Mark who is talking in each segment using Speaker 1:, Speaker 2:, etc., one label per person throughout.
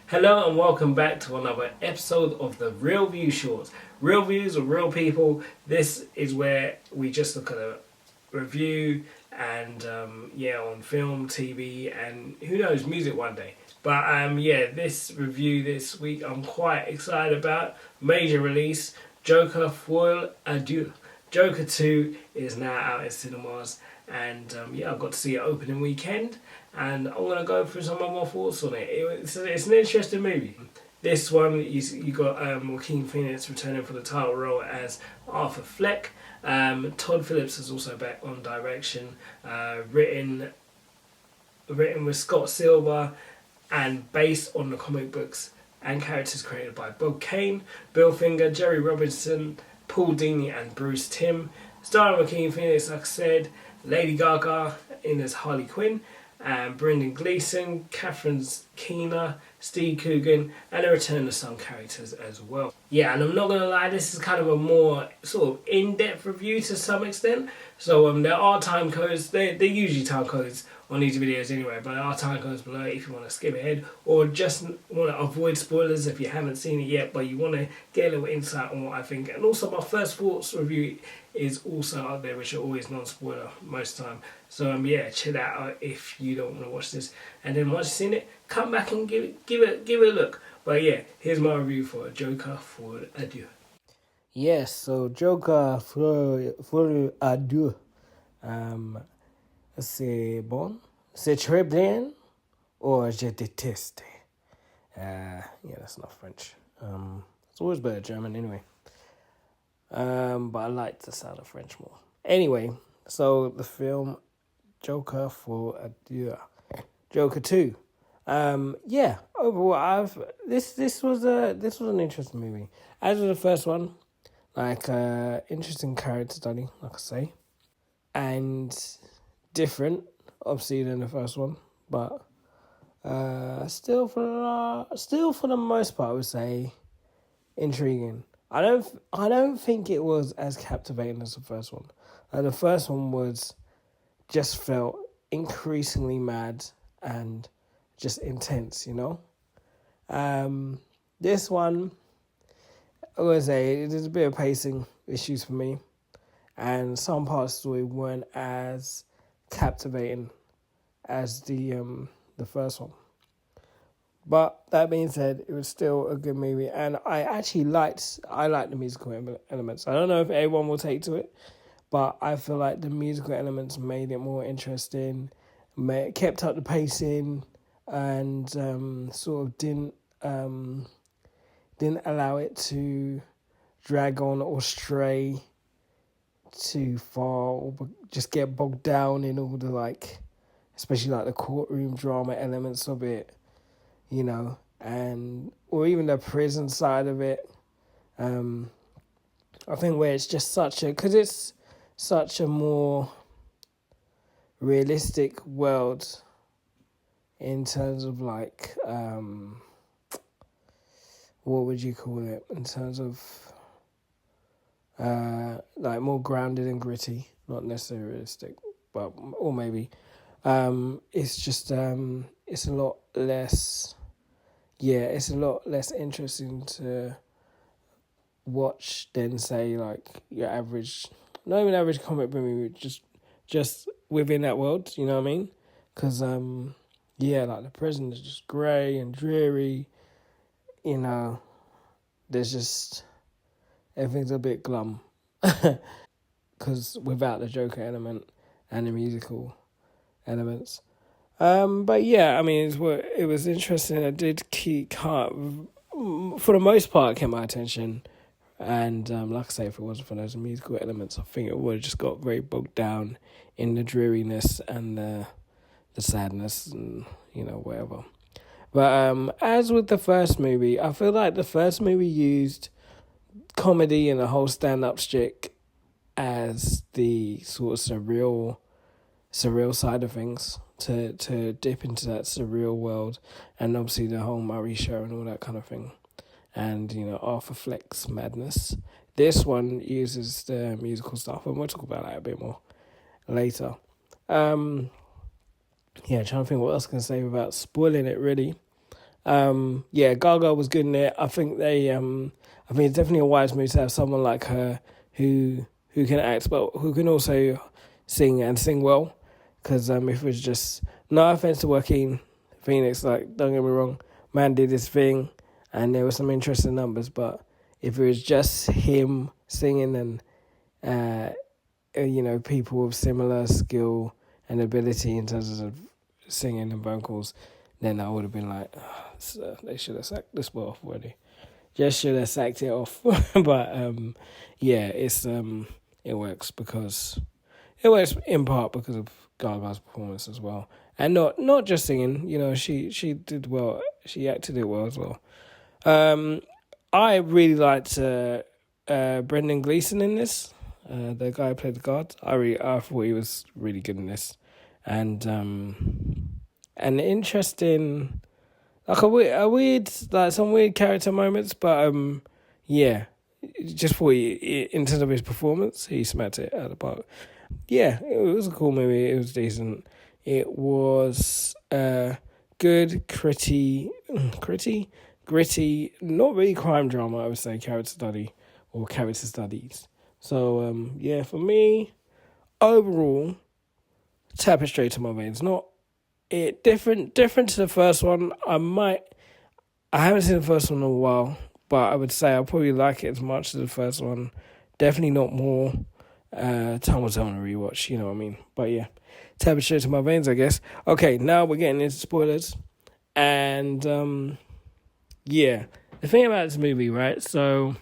Speaker 1: Hello and welcome back to another episode of the Real View Shorts. Real views of real people. This is where we just look at a review and on film, TV, and who knows, music one day. But this review this week I'm quite excited about. Major release, Joker Foile, Deux. Joker 2 is now out in cinemas, and I got to see it opening weekend, and I'm going to go through some of my thoughts on it. It's an interesting movie. This one, you got Joquain Phoenix returning for the title role as Arthur Fleck. Todd Phillips is also back on direction, written with Scott Silver, and based on the comic books and characters created by Bob Kane, Bill Finger, Jerry Robinson, Paul Dini and Bruce Timm. Starring Joquain Phoenix, like I said, Lady Gaga in as Harley Quinn, and Brendan Gleeson, Catherine Keener, Steve Coogan, and a return of some characters as well. Yeah, and I'm not going to lie, this is kind of a more sort of in-depth review to some extent. So there are time codes, they're usually time codes on these videos anyway, but there are time codes below if you want to skip ahead or just want to avoid spoilers if you haven't seen it yet, but you want to get a little insight on what I think. And also my first thoughts review is also out there, which are always non-spoiler most of the time. So check that out if you don't want to watch this. And then once you've seen it, come back and give it a look. But yeah, here's my review for Joker Foile, Deux. Yes, so Joker Foile, Deux. C'est bon, c'est très bien, or je déteste. That's not French. It's always better German anyway. But I like the sound of French more. Anyway, so the film Joker Foile, Deux. Joker 2. Overall, this was an interesting movie. As with the first one, interesting character study, like I say, and different, obviously, than the first one, but still for the most part, I would say intriguing. I don't think it was as captivating as the first one. The first one just felt increasingly mad and just intense, you know. This one, I would say, there's a bit of pacing issues for me, and some parts of the story weren't as captivating as the first one. But that being said, it was still a good movie, and I actually liked the musical elements. I don't know if everyone will take to it, but I feel like the musical elements made it more interesting, kept up the pacing, and sort of didn't allow it to drag on or stray too far, or just get bogged down in all the especially the courtroom drama elements of it, you know, or even the prison side of it. I think where it's just because it's such a more realistic world in terms of what would you call it, in terms of more grounded and gritty, not necessarily realistic, or maybe it's just it's a lot less interesting to watch than say your average, not even average comic book movie, just within that world, you know what I mean? Because the prison is just grey and dreary, you know. There's just everything's a bit glum, because without the Joker element and the musical elements. But yeah, I mean, it was interesting. It did for the most part, kept my attention. And like I say, if it wasn't for those musical elements, I think it would have just got very bogged down in the dreariness and the sadness and, you know, whatever. But as with the first movie, I feel like the first movie used comedy and the whole stand-up shtick as the sort of surreal side of things, to dip into that surreal world, and obviously the whole Murray show and all that kind of thing, and, you know, Arthur Fleck's madness. This one uses the musical stuff, and we'll talk about that a bit more later. Trying to think what else I can say without spoiling it, really. Yeah, Gaga was good in it. I think it's definitely a wise move to have someone like her who can act, but who can also sing and sing well. Because if it was just, no offense to Joaquin Phoenix, like, don't get me wrong, man did his thing, and there were some interesting numbers, but if it was just him singing and people with similar skill and ability in terms of singing and vocals, then I would have been like, they should have sacked this boy off already. Just should have sacked it off. But it works in part because of Gaga's performance as well, and not just singing. She did well. She acted it well as well. I really liked Brendan Gleeson in this. The guy who played the guard. I thought he was really good in this, and interesting, like a weird, like some weird character moments, but just for in terms of his performance, he smacked it out of the park. Yeah, it was a cool movie. It was decent. It was good, gritty, not really crime drama. I would say character studies. So for me, overall, tap it straight to my veins. Not it different to the first one. I haven't seen the first one in a while, but I would say I'll probably like it as much as the first one. Definitely not more. Time will tell on a rewatch, you know what I mean? But yeah, tap it straight to my veins, I guess. Okay, now we're getting into spoilers. And the thing about this movie, right? So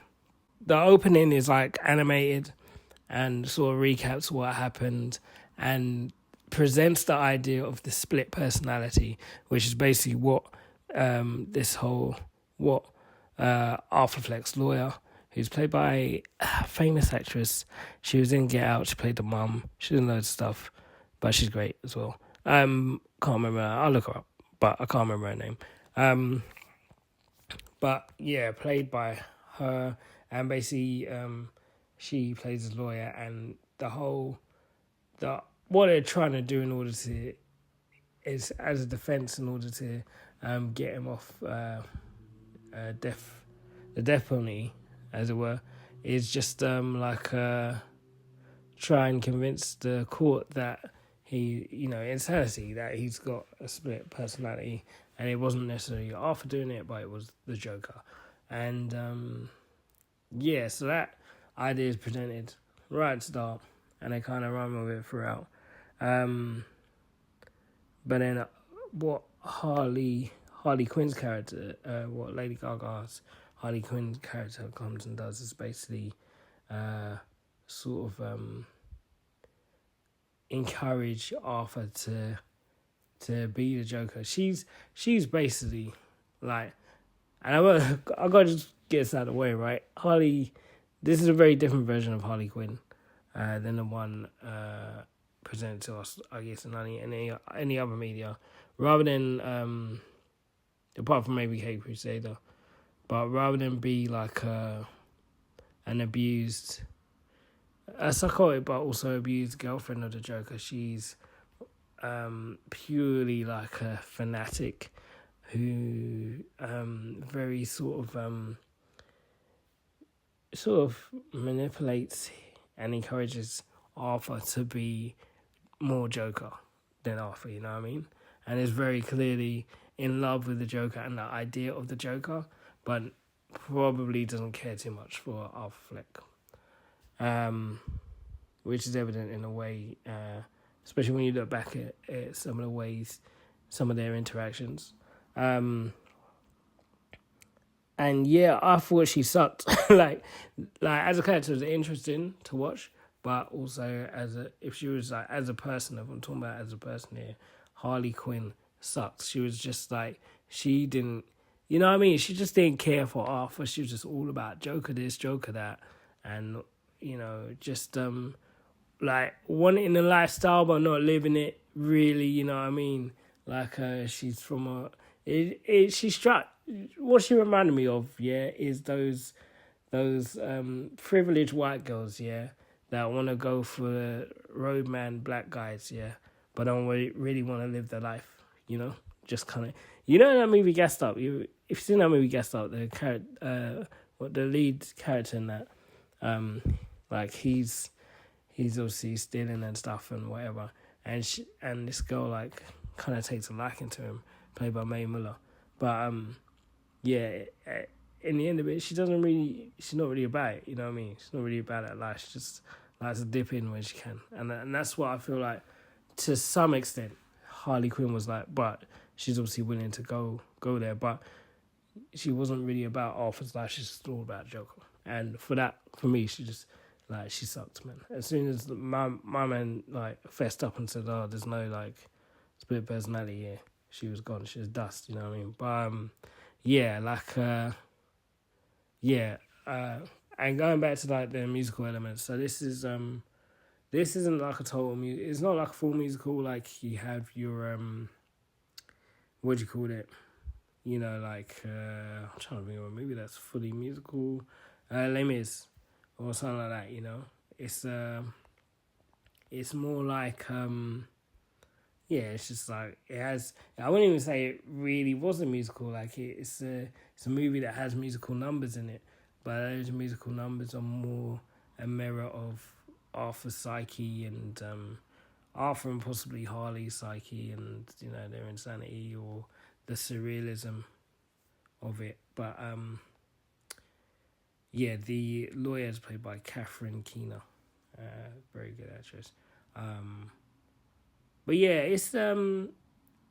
Speaker 1: the opening is like animated and sort of recaps what happened and presents the idea of the split personality, which is basically what Arthur Fleck's lawyer, who's played by a famous actress. She was in Get Out. She played the mum. She did loads of stuff, but she's great as well. Can't remember. I'll look her up, but I can't remember her name. But yeah, played by her, and basically, she plays a lawyer, and what they're trying to do in order to is as a defense in order to get him off the death penalty, as it were, is just try and convince the court that insanity, that he's got a split personality, and it wasn't necessarily Arthur doing it, but it was the Joker. And so that idea is presented right at the start, and they kind of run with it throughout. But then what Harley Quinn's character, what Lady Gaga's Harley Quinn's character comes and does is basically encourage Arthur to be the Joker. She's basically like, and I gotta just get this out of the way, right? This is a very different version of Harley Quinn than the one presented to us, I guess, in any other media, rather than apart from maybe Hate Crusader, but rather than be like an abused, a psychotic but also abused girlfriend of the Joker, she's purely like a fanatic who very sort of manipulates and encourages Arthur to be more Joker than Arthur, you know what I mean? And is very clearly in love with the Joker and the idea of the Joker, but probably doesn't care too much for Arthur Fleck. Which is evident in a way, especially when you look back at some of their interactions. And yeah, I thought she sucked. like as a character, it was interesting to watch, but also if she was like as a person, if I'm talking about as a person here, Harley Quinn sucks. She was just like, she didn't, you know what I mean? She just didn't care for Arthur. She was just all about Joker this, Joker that, and just like wanting the lifestyle but not living it really. You know what I mean? Like she's from she struck. What she reminded me of, is those privileged white girls, that want to go for the roadman black guys, but don't really want to live their life, just kind of, you know, that movie Gassed Up. If you've seen that movie Gassed Up, the lead character in that, like he's obviously stealing and stuff and whatever, and this girl like kind of takes a liking to him, played by Mae Muller, but yeah. In the end of it, she's not really about it, you know what I mean? She's not really about that life. She just likes to dip in when she can. And that's what I feel like, to some extent, Harley Quinn was like, but she's obviously willing to go there, but she wasn't really about Arthur's life, she's just all about Joker. And for me, she just, like, she sucked, man. As soon as my man, like, fessed up and said, oh, there's no, like, split personality here, she was gone, she was dust, you know what I mean? But, yeah, like, and going back to like the musical elements, so this isn't like a total music. It's not like a full musical. Like you have your what do you call it? You know, like I'm trying to think of a movie that's fully musical, Les Mis or something like that. You know, it's more like it's just like it has. I wouldn't even say it really was a musical. Like it's a movie that has musical numbers in it. But those musical numbers are more a mirror of Arthur's psyche and Arthur and possibly Harley's psyche and, you know, their insanity or the surrealism of it. But, the lawyer is played by Catherine Keener. Very good actress. But yeah, it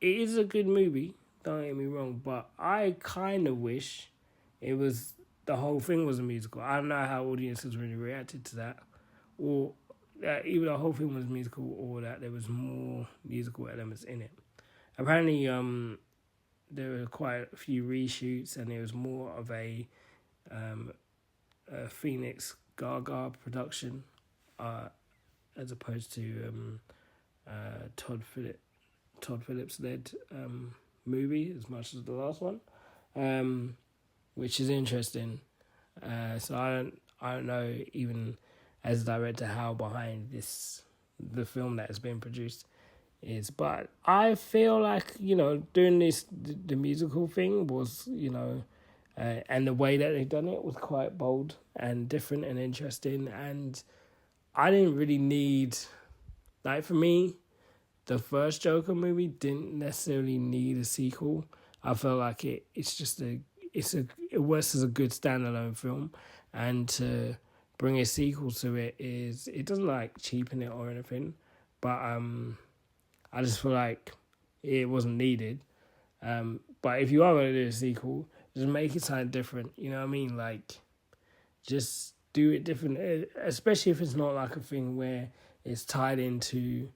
Speaker 1: is a good movie, don't get me wrong, but I kind of wish the whole thing was a musical. I don't know how audiences really reacted to that, or that either the whole thing was musical or that there was more musical elements in it. Apparently, there were quite a few reshoots, and it was more of a Phoenix Gaga production, as opposed to Todd Phillips led movie as much as the last one. Which is interesting. So I don't know, even as a director, how behind the film that has been produced is. But I feel like, you know, doing the musical thing was, you know, and the way that they've done it was quite bold and different and interesting. And I didn't really need, like for me, the first Joker movie didn't necessarily need a sequel. I felt like it works as a good standalone film, and to bring a sequel to it doesn't like cheapen it or anything, but I just feel like it wasn't needed. But if you are going to do a sequel, just make it something different. You know what I mean? Like, just do it different, especially if it's not like a thing where it's tied into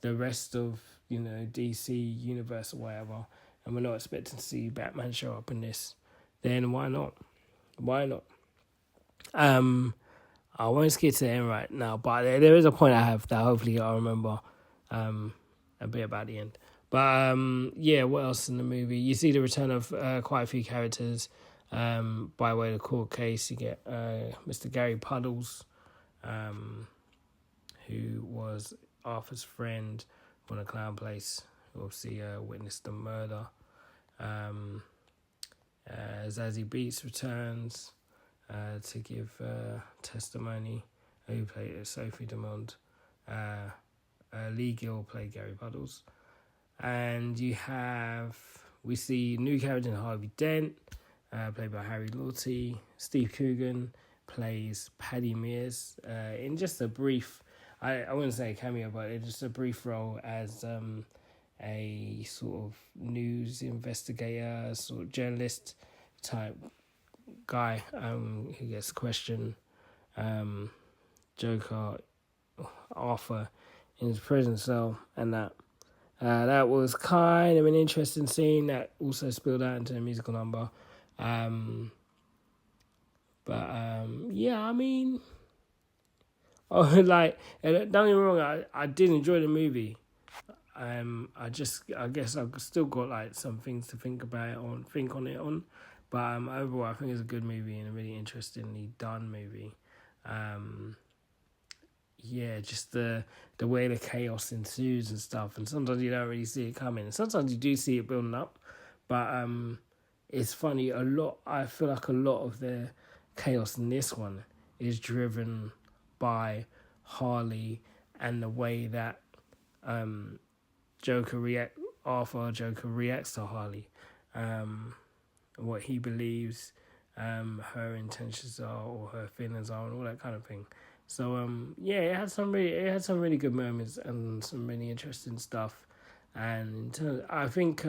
Speaker 1: the rest of, you know, DC universe or whatever, and we're not expecting to see Batman show up in this. Then why not? I won't skip to the end right now, but there is a point I have that hopefully I'll remember a bit about the end. But what else in the movie? You see the return of quite a few characters. By way of the court case, you get Mr. Gary Puddles, who was Arthur's friend from the clown place, who obviously witnessed the murder. Zazie Beets returns to give testimony, who played Sophie Dumond. Leigh Gill played Gary Puddles. And we see new character in Harvey Dent, played by Harry Lawtey. Steve Coogan plays Paddy Mears in just a brief, I wouldn't say a cameo, but it's just a brief role as a sort of news investigator, sort of journalist type guy who gets questioned Joker Arthur in his prison cell, and that was kind of an interesting scene that also spilled out into a musical number. I mean, don't get me wrong, I did enjoy the movie. I guess I've still got like some things to think on it. But overall, I think it's a good movie and a really interestingly done movie. yeah, just the way the chaos ensues and stuff. And sometimes you don't really see it coming. And sometimes you do see it building up. But it's funny, I feel like a lot of the chaos in this one is driven by Harley and the way that Joker reacts to Harley. What he believes her intentions are or her feelings are and all that kind of thing. So it had some really good moments and some really interesting stuff. And I think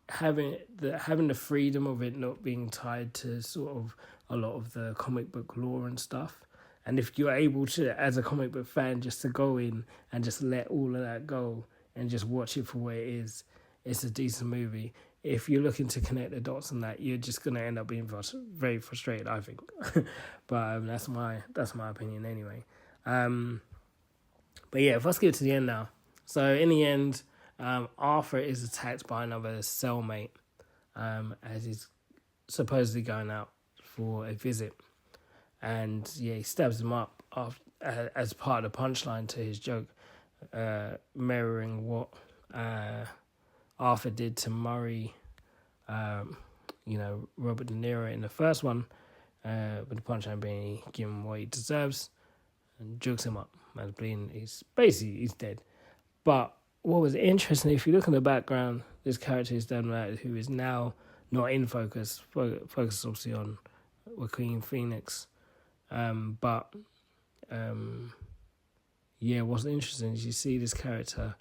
Speaker 1: having the freedom of it not being tied to sort of a lot of the comic book lore and stuff. And if you're able to, as a comic book fan, just to go in and just let all of that go and just watch it for what it is, it's a decent movie. If you're looking to connect the dots on that, you're just gonna end up being very frustrated, I think. But that's my opinion anyway. But yeah, let's get to the end now. So in the end, Arthur is attacked by another cellmate as he's supposedly going out for a visit. And yeah, he stabs him up as part of the punchline to his joke, mirroring what Arthur did to Murray, Robert De Niro in the first one, with the punchline being give him what he deserves and jokes him up. Man's bleeding, he's dead. But what was interesting, if you look in the background, this character is done right, who is now not in focus obviously on Joquain Phoenix. What's interesting is you see this character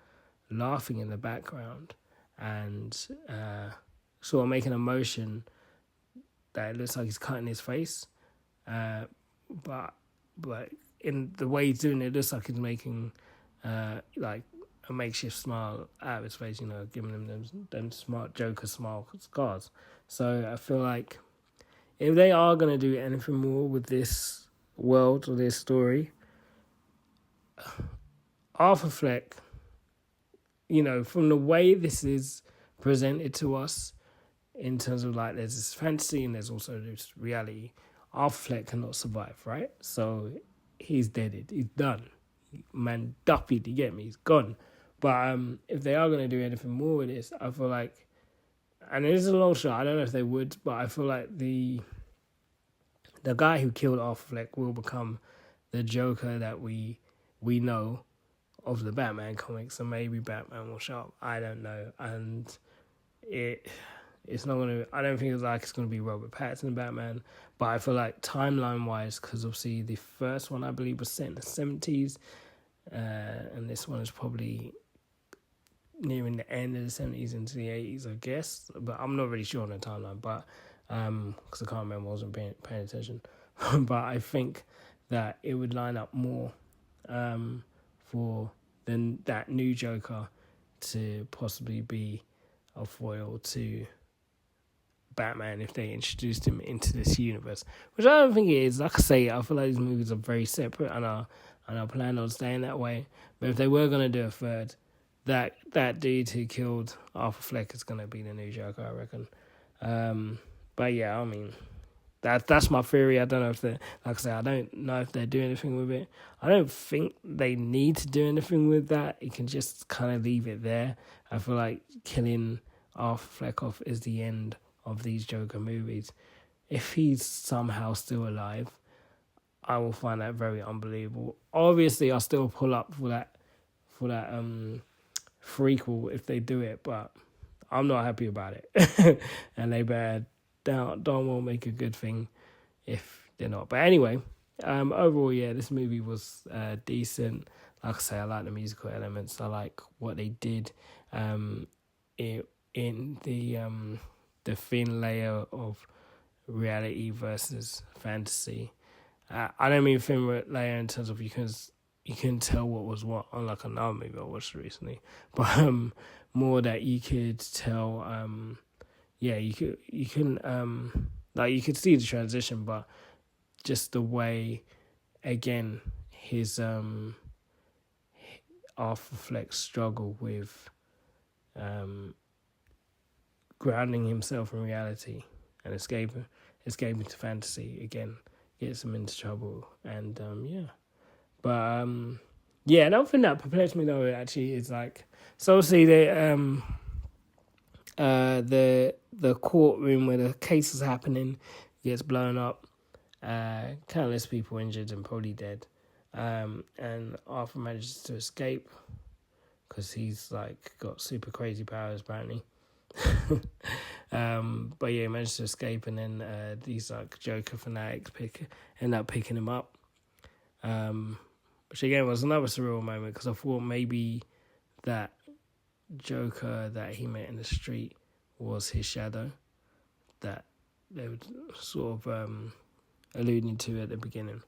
Speaker 1: laughing in the background and sort of making a motion that it looks like he's cutting his face. But in the way he's doing it, it looks like he's making like a makeshift smile out of his face, giving him them smart Joker smile scars. So I feel like if they are going to do anything more with this world or this story, Arthur Fleck, from the way this is presented to us, in terms of like there's this fantasy and there's also this reality, Arthur Fleck cannot survive, right? So he's deaded. He's done. Man, duppied, you get me? He's gone. But if they are going to do anything more with this, I feel like, and it is a long shot, I don't know if they would, but I feel like the guy who killed Arthur Fleck will become the Joker that we know of the Batman comics, and maybe Batman will show up. I don't know. And it's not going to, I don't think it's going to be Robert Pattinson Batman, but I feel like timeline-wise, because obviously the first one I believe was set in the 70s, and this one is probably nearing the end of the 70s into the 80s, I guess, but I'm not really sure on the timeline, but because I can't remember, I wasn't paying attention. But I think that it would line up more for that new Joker to possibly be a foil to Batman if they introduced him into this universe, which I don't think it is. Like I say, I feel like these movies are very separate, and I plan on staying that way. But if they were going to do a third, that dude who killed Arthur Fleck is going to be the new Joker, I reckon. But yeah, I mean, that's my theory. I don't know if they, like I say, I don't know if they're doing anything with it. I don't think they need to do anything with that. You can just kind of leave it there. I feel like killing Arthur Fleck off is the end of these Joker movies. If he's somehow still alive, I will find that very unbelievable. Obviously, I'll still pull up for that prequel if they do it, but I'm not happy about it. And they better don't want to make a good thing if they're not. But anyway, overall, yeah, this movie was decent. Like I say, I like the musical elements. I like what they did in the thin layer of reality versus fantasy. I don't mean thin layer in terms of you can tell what was what, unlike another movie I watched recently, but more that you could tell. You could see the transition, but just the way, again, his Arthur Fleck's struggle with grounding himself in reality and escaping to fantasy again gets him into trouble. And But yeah, another thing that perplexed me though actually is like, so obviously the courtroom where the case is happening gets blown up, countless people injured and probably dead, and Arthur manages to escape because he's like got super crazy powers apparently. But yeah, he managed to escape, and then these like Joker fanatics end up picking him up, which again was another surreal moment because I thought maybe that Joker that he met in the street was his shadow that they were sort of alluding to at the beginning.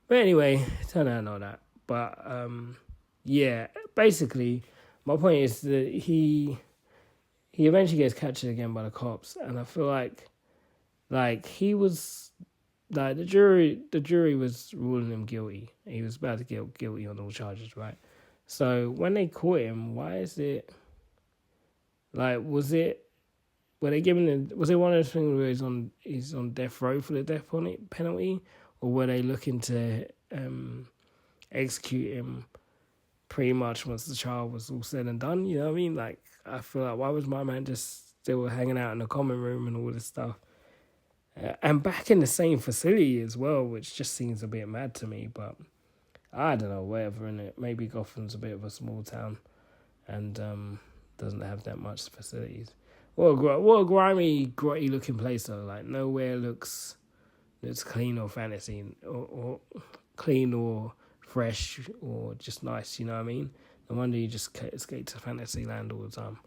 Speaker 1: But anyway, it turned out not that. But yeah, basically my point is that he eventually gets captured again by the cops, and I feel like he was like the jury was ruling him guilty. He was about to get guilty on all charges, right? So when they caught him, why is it like was it one of those things where he's on death row for the death penalty, or were they looking to execute him pretty much once the trial was all said and done? You know what I mean? Like, I feel like, why was my man just still hanging out in the common room and all this stuff? And back in the same facility as well, which just seems a bit mad to me, but I don't know, whatever, innit? Maybe Gotham's a bit of a small town and doesn't have that much facilities. What a grimy, grotty looking place though. Like, nowhere looks clean or fancy or clean or fresh or just nice, you know what I mean? No wonder you just escape to fantasy land all the time.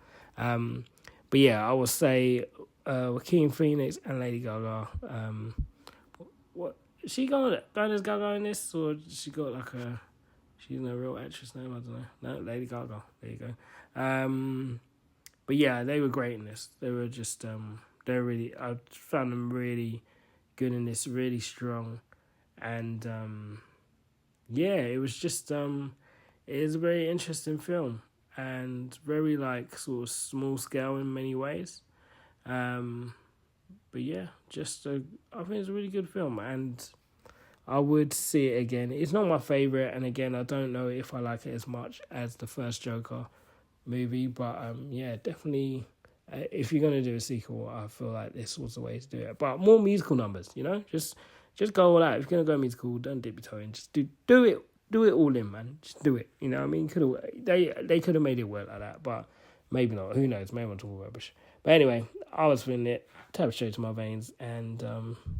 Speaker 1: But yeah, I would say Joquain Phoenix and Lady Gaga. What is she going as Gaga in this, or she got like she's no real actress name? I don't know. No, Lady Gaga. There you go. But yeah, they were great in this. They were just I found them really good in this, really strong, and yeah, it was just it is a very interesting film and very like sort of small scale in many ways. But yeah, I think it's a really good film, and I would see it again. It's not my favourite, and again, I don't know if I like it as much as the first Joker movie, but yeah, definitely, if you're going to do a sequel, I feel like this was the way to do it. But more musical numbers, you know? Just go all out. If you're going to go musical, don't dip your toe in. Just do it. Do it all in, man. Just do it. You know what I mean? They could have made it work like that, but maybe not. Who knows? Maybe I'm talking rubbish. But anyway, I was feeling it. Tap straight to my veins. And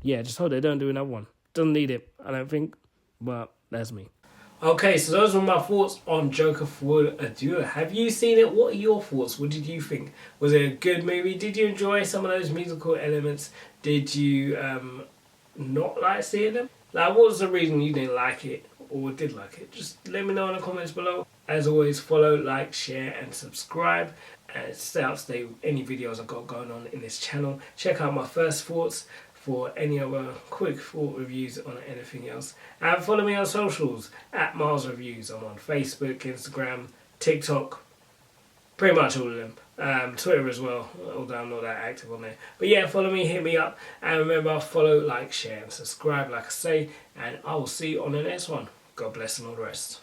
Speaker 1: yeah, just hope they don't do another one. Doesn't need it, I don't think. But that's me. Okay, so those were my thoughts on Joker Foile Deux. Have you seen it? What are your thoughts? What did you think? Was it a good movie? Did you enjoy some of those musical elements? Did you not like seeing them? Like, what was the reason you didn't like it or did like it? Just let me know in the comments below. As always, follow, like, share and subscribe. And stay up to date with any videos I've got going on in this channel. Check out my first thoughts for any other quick thought reviews on anything else. And follow me on socials at Miles Reviews. I'm on Facebook, Instagram, TikTok, pretty much all of them. Twitter as well, although I'm not that active on there. But yeah, follow me, hit me up. And remember, follow, like, share and subscribe, like I say. And I will see you on the next one. God bless and all the rest.